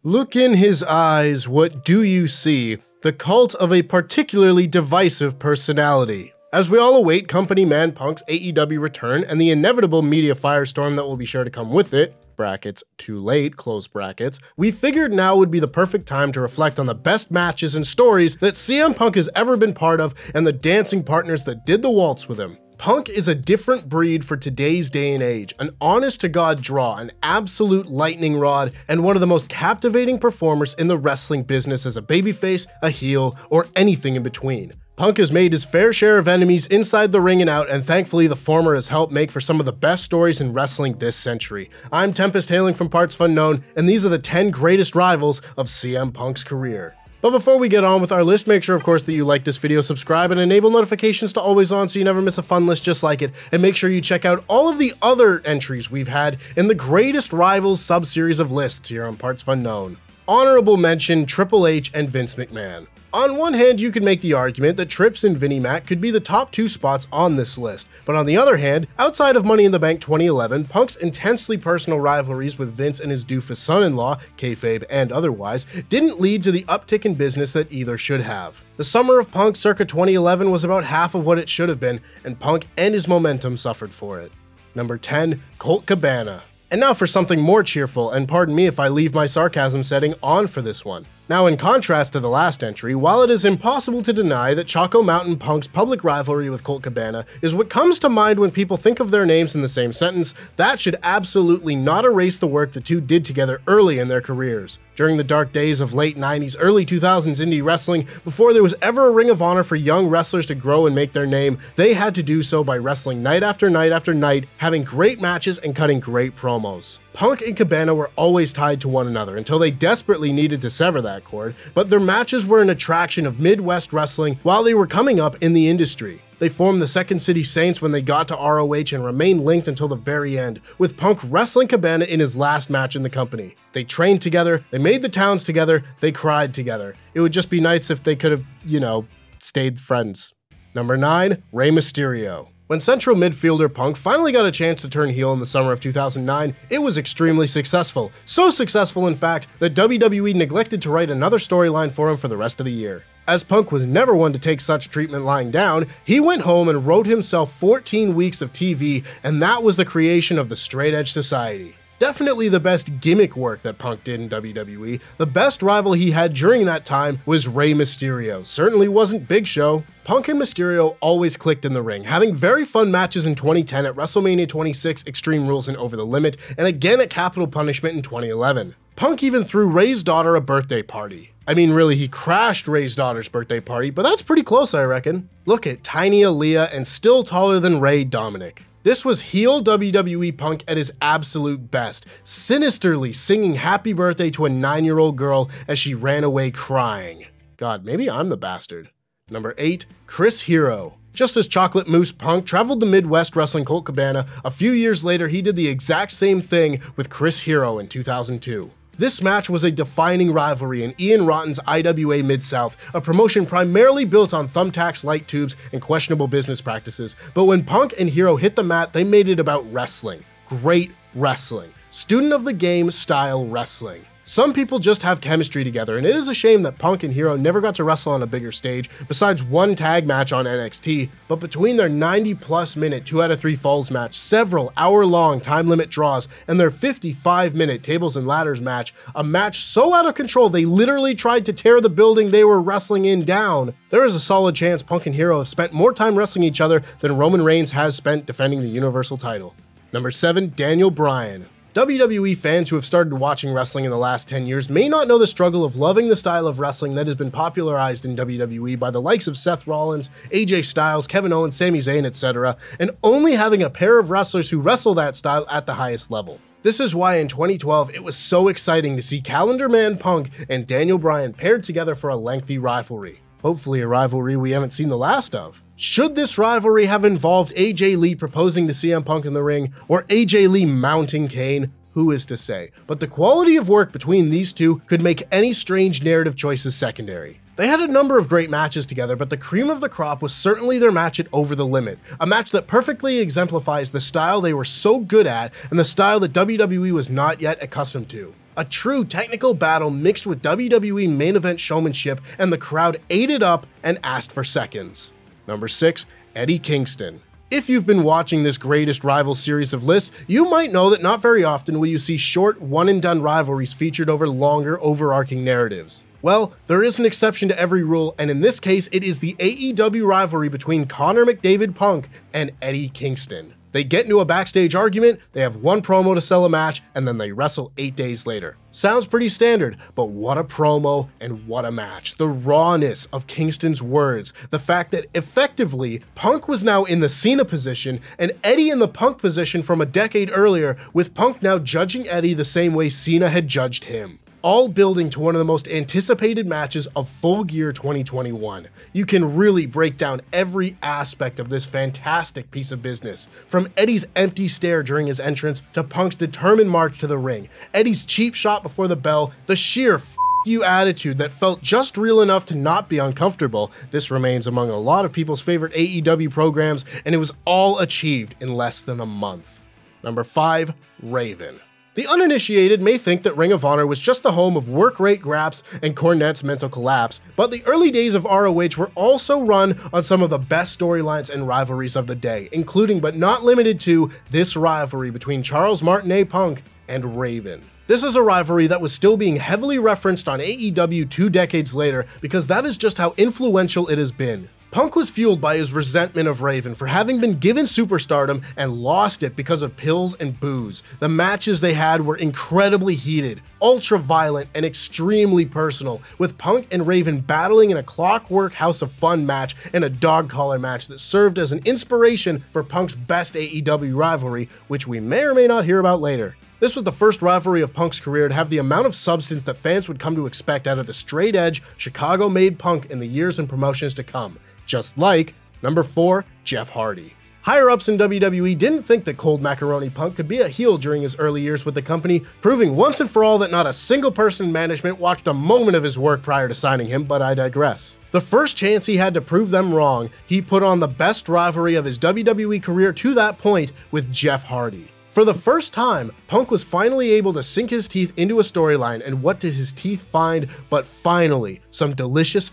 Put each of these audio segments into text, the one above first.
Look in his eyes, what do you see? The cult of a particularly divisive personality. As we all await company man Punk's AEW return and the inevitable media firestorm that will be sure to come with it, brackets, too late, close brackets, we figured now would be the perfect time to reflect on the best matches and stories that CM Punk has ever been part of and the dancing partners that did the waltz with him. Punk is a different breed for today's day and age, an honest-to-God draw, an absolute lightning rod, and one of the most captivating performers in the wrestling business as a babyface, a heel, or anything in between. Punk has made his fair share of enemies inside the ring and out, and thankfully the former has helped make for some of the best stories in wrestling this century. I'm Tempest hailing from partsFUNknown, and these are the 10 greatest rivals of CM Punk's career. But before we get on with our list, make sure of course that you like this video, subscribe, and enable notifications to always on so you never miss a fun list just like it, and make sure you check out all of the other entries we've had in the greatest rivals sub-series of lists here on partsFUNknown. Honorable Mention, Triple H, and Vince McMahon. On one hand, you could make the argument that Trips and Vinnie Mac could be the top 2 spots on this list, but on the other hand, outside of Money in the Bank 2011, Punk's intensely personal rivalries with Vince and his doofus son-in-law, kayfabe and otherwise, didn't lead to the uptick in business that either should have. The summer of Punk circa 2011 was about half of what it should have been, and Punk and his momentum suffered for it. Number 10, Colt Cabana. And now for something more cheerful, and pardon me if I leave my sarcasm setting on for this one. Now, in contrast to the last entry, while it is impossible to deny that Choco Mountain Punk's public rivalry with Colt Cabana is what comes to mind when people think of their names in the same sentence, that should absolutely not erase the work the two did together early in their careers. During the dark days of late 90s, early 2000s indie wrestling, before there was ever a Ring of Honor for young wrestlers to grow and make their name, they had to do so by wrestling night after night after night, having great matches and cutting great promos. Punk and Cabana were always tied to one another until they desperately needed to sever that cord, but their matches were an attraction of Midwest wrestling while they were coming up in the industry. They formed the Second City Saints when they got to ROH and remained linked until the very end, with Punk wrestling Cabana in his last match in the company. They trained together, they made the towns together, they cried together. It would just be nice if they could have, stayed friends. Number 9, Rey Mysterio. When central midfielder Punk finally got a chance to turn heel in the summer of 2009, it was extremely successful. So successful, in fact, that WWE neglected to write another storyline for him for the rest of the year. As Punk was never one to take such treatment lying down, he went home and wrote himself 14 weeks of TV, and that was the creation of the Straight Edge Society. Definitely the best gimmick work that Punk did in WWE. The best rival he had during that time was Rey Mysterio. Certainly wasn't Big Show. Punk and Mysterio always clicked in the ring, having very fun matches in 2010 at WrestleMania 26, Extreme Rules and Over the Limit, and again at Capital Punishment in 2011. Punk even threw Rey's daughter a birthday party. I mean, really, he crashed Rey's daughter's birthday party, but that's pretty close, I reckon. Look at tiny Aaliyah and still taller than Rey, Dominic. This was heel WWE Punk at his absolute best, sinisterly singing happy birthday to a 9-year-old girl as she ran away crying. God, maybe I'm the bastard. Number 8, Chris Hero. Just as Chocolate Mousse Punk traveled the Midwest wrestling Colt Cabana, a few years later he did the exact same thing with Chris Hero in 2002. This match was a defining rivalry in Ian Rotten's IWA Mid-South, a promotion primarily built on thumbtacks, light tubes, and questionable business practices. But when Punk and Hero hit the mat, they made it about wrestling. Great wrestling. Student of the game style wrestling. Some people just have chemistry together, and it is a shame that Punk and Hero never got to wrestle on a bigger stage, besides one tag match on NXT, but between their 90-plus minute 2 out of 3 falls match, several hour-long time limit draws, and their 55-minute tables and ladders match, a match so out of control they literally tried to tear the building they were wrestling in down, there is a solid chance Punk and Hero have spent more time wrestling each other than Roman Reigns has spent defending the Universal title. Number 7, Daniel Bryan. WWE fans who have started watching wrestling in the last 10 years may not know the struggle of loving the style of wrestling that has been popularized in WWE by the likes of Seth Rollins, AJ Styles, Kevin Owens, Sami Zayn, etc., and only having a pair of wrestlers who wrestle that style at the highest level. This is why in 2012 it was so exciting to see Calendar Man Punk and Daniel Bryan paired together for a lengthy rivalry. Hopefully a rivalry we haven't seen the last of. Should this rivalry have involved AJ Lee proposing to CM Punk in the ring, or AJ Lee mounting Kane? Who is to say? But the quality of work between these two could make any strange narrative choices secondary. They had a number of great matches together, but the cream of the crop was certainly their match at Over the Limit, a match that perfectly exemplifies the style they were so good at and the style that WWE was not yet accustomed to. A true technical battle mixed with WWE main event showmanship, and the crowd ate it up and asked for seconds. Number 6. Eddie Kingston. If you've been watching this greatest rival series of lists, you might know that not very often will you see short, one-and-done rivalries featured over longer, overarching narratives. Well, there is an exception to every rule, and in this case, it is the AEW rivalry between Connor McDavid Punk and Eddie Kingston. They get into a backstage argument, they have one promo to sell a match, and then they wrestle 8 days later. Sounds pretty standard, but what a promo and what a match. The rawness of Kingston's words, the fact that effectively Punk was now in the Cena position and Eddie in the Punk position from a decade earlier, with Punk now judging Eddie the same way Cena had judged him. All building to one of the most anticipated matches of Full Gear 2021. You can really break down every aspect of this fantastic piece of business, from Eddie's empty stare during his entrance to Punk's determined march to the ring, Eddie's cheap shot before the bell, the sheer "f you" attitude that felt just real enough to not be uncomfortable. This remains among a lot of people's favorite AEW programs, and it was all achieved in less than a month. Number 5. Raven. The uninitiated may think that Ring of Honor was just the home of work rate graps and Cornette's mental collapse, but the early days of ROH were also run on some of the best storylines and rivalries of the day, including but not limited to this rivalry between Charles Martinet Punk and Raven. This is a rivalry that was still being heavily referenced on AEW 2 decades later, because that is just how influential it has been. Punk was fueled by his resentment of Raven for having been given superstardom and lost it because of pills and booze. The matches they had were incredibly heated, ultra-violent, and extremely personal, with Punk and Raven battling in a Clockwork House of Fun match and a dog collar match that served as an inspiration for Punk's best AEW rivalry, which we may or may not hear about later. This was the first rivalry of Punk's career to have the amount of substance that fans would come to expect out of the straight-edge, Chicago-made Punk in the years and promotions to come. Just like number 4, Jeff Hardy. Higher-ups in WWE didn't think that Cold Macaroni Punk could be a heel during his early years with the company, proving once and for all that not a single person in management watched a moment of his work prior to signing him, but I digress. The first chance he had to prove them wrong, he put on the best rivalry of his WWE career to that point with Jeff Hardy. For the first time, Punk was finally able to sink his teeth into a storyline, and what did his teeth find but finally some delicious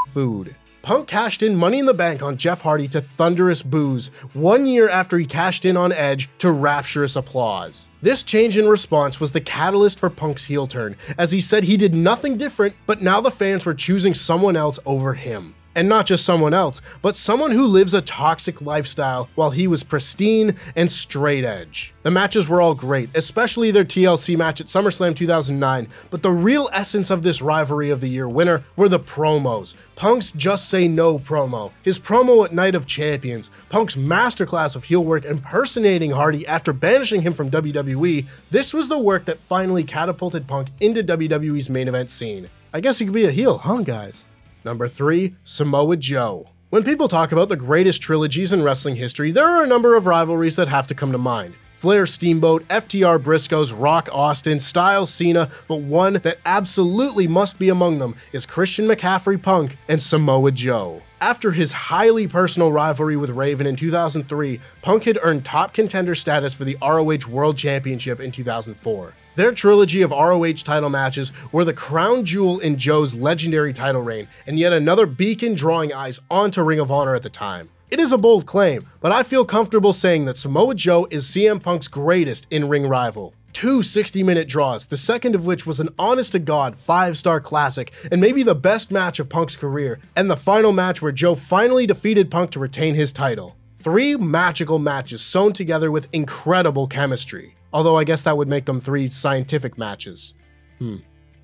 food. Punk cashed in Money in the Bank on Jeff Hardy to thunderous boos, 1 year after he cashed in on Edge to rapturous applause. This change in response was the catalyst for Punk's heel turn, as he said he did nothing different, but now the fans were choosing someone else over him. And not just someone else, but someone who lives a toxic lifestyle while he was pristine and straight edge. The matches were all great, especially their TLC match at SummerSlam 2009, but the real essence of this rivalry of the year winner were the promos. Punk's Just Say No promo, his promo at Night of Champions, Punk's masterclass of heel work impersonating Hardy after banishing him from WWE. This was the work that finally catapulted Punk into WWE's main event scene. I guess you could be a heel, huh guys? Number 3, Samoa Joe. When people talk about the greatest trilogies in wrestling history, there are a number of rivalries that have to come to mind. Flair Steamboat, FTR Briscoes, Rock Austin, Styles Cena, but one that absolutely must be among them is Christian McCaffrey Punk and Samoa Joe. After his highly personal rivalry with Raven in 2003, Punk had earned top contender status for the ROH World Championship in 2004. Their trilogy of ROH title matches were the crown jewel in Joe's legendary title reign, and yet another beacon drawing eyes onto Ring of Honor at the time. It is a bold claim, but I feel comfortable saying that Samoa Joe is CM Punk's greatest in-ring rival. 2 60-minute draws, the second of which was an honest-to-God 5-star classic, and maybe the best match of Punk's career, and the final match where Joe finally defeated Punk to retain his title. 3 magical matches sewn together with incredible chemistry. Although I guess that would make them 3 scientific matches.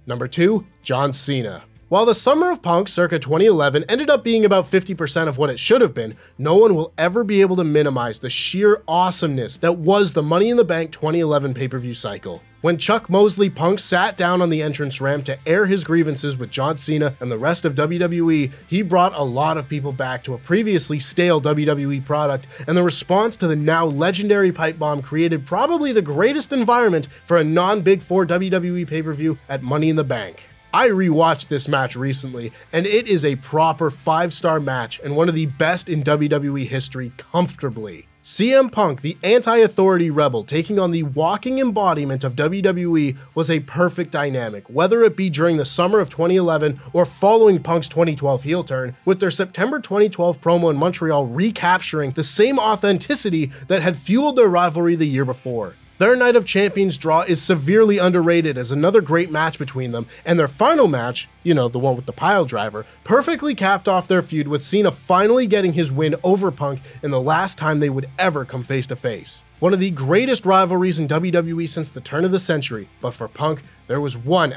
Number 2, John Cena. While the summer of Punk circa 2011 ended up being about 50% of what it should have been, no one will ever be able to minimize the sheer awesomeness that was the Money in the Bank 2011 pay-per-view cycle. When Chuck Mosley Punk sat down on the entrance ramp to air his grievances with John Cena and the rest of WWE, he brought a lot of people back to a previously stale WWE product, and the response to the now legendary pipe bomb created probably the greatest environment for a non-Big 4 WWE pay-per-view at Money in the Bank. I rewatched this match recently, and it is a proper 5-star match and one of the best in WWE history comfortably. CM Punk, the anti-authority rebel taking on the walking embodiment of WWE, was a perfect dynamic, whether it be during the summer of 2011 or following Punk's 2012 heel turn, with their September 2012 promo in Montreal recapturing the same authenticity that had fueled their rivalry the year before. Their Night of Champions draw is severely underrated as another great match between them, and their final match, you know, the one with the pile driver, perfectly capped off their feud with Cena finally getting his win over Punk in the last time they would ever come face to face. One of the greatest rivalries in WWE since the turn of the century, but for Punk, there was one,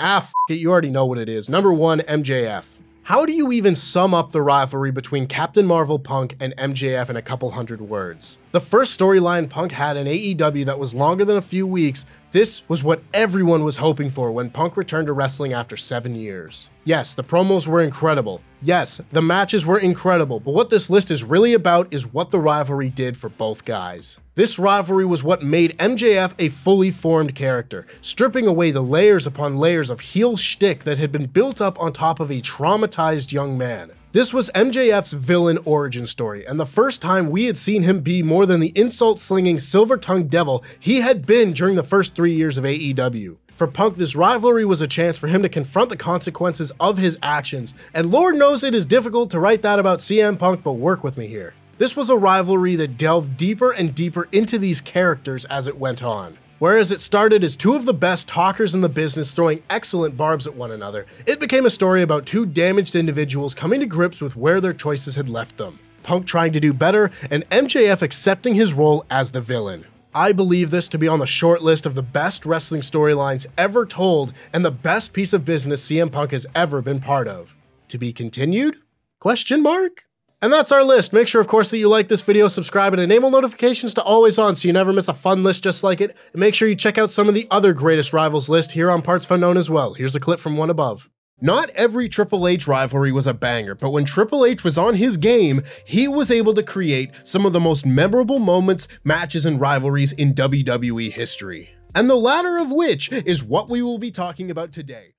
you already know what it is, number 1 MJF. How do you even sum up the rivalry between Captain Marvel Punk and MJF in a couple hundred words? The first storyline Punk had in AEW that was longer than a few weeks, this was what everyone was hoping for when Punk returned to wrestling after 7 years. Yes, the promos were incredible. Yes, the matches were incredible, but what this list is really about is what the rivalry did for both guys. This rivalry was what made MJF a fully formed character, stripping away the layers upon layers of heel shtick that had been built up on top of a traumatized young man. This was MJF's villain origin story, and the first time we had seen him be more than the insult-slinging, silver-tongued devil he had been during the first 3 years of AEW. For Punk, this rivalry was a chance for him to confront the consequences of his actions, and Lord knows it is difficult to write that about CM Punk, but work with me here. This was a rivalry that delved deeper and deeper into these characters as it went on. Whereas it started as two of the best talkers in the business throwing excellent barbs at one another, it became a story about two damaged individuals coming to grips with where their choices had left them. Punk trying to do better, and MJF accepting his role as the villain. I believe this to be on the short list of the best wrestling storylines ever told and the best piece of business CM Punk has ever been part of. To be continued? Question mark? And that's our list. Make sure, of course, that you like this video, subscribe, and enable notifications to always on so you never miss a fun list just like it. And make sure you check out some of the other greatest rivals list here on partsFUNknown as well. Here's a clip from one above. Not every Triple H rivalry was a banger, but when Triple H was on his game, he was able to create some of the most memorable moments, matches, and rivalries in WWE history. And the latter of which is what we will be talking about today.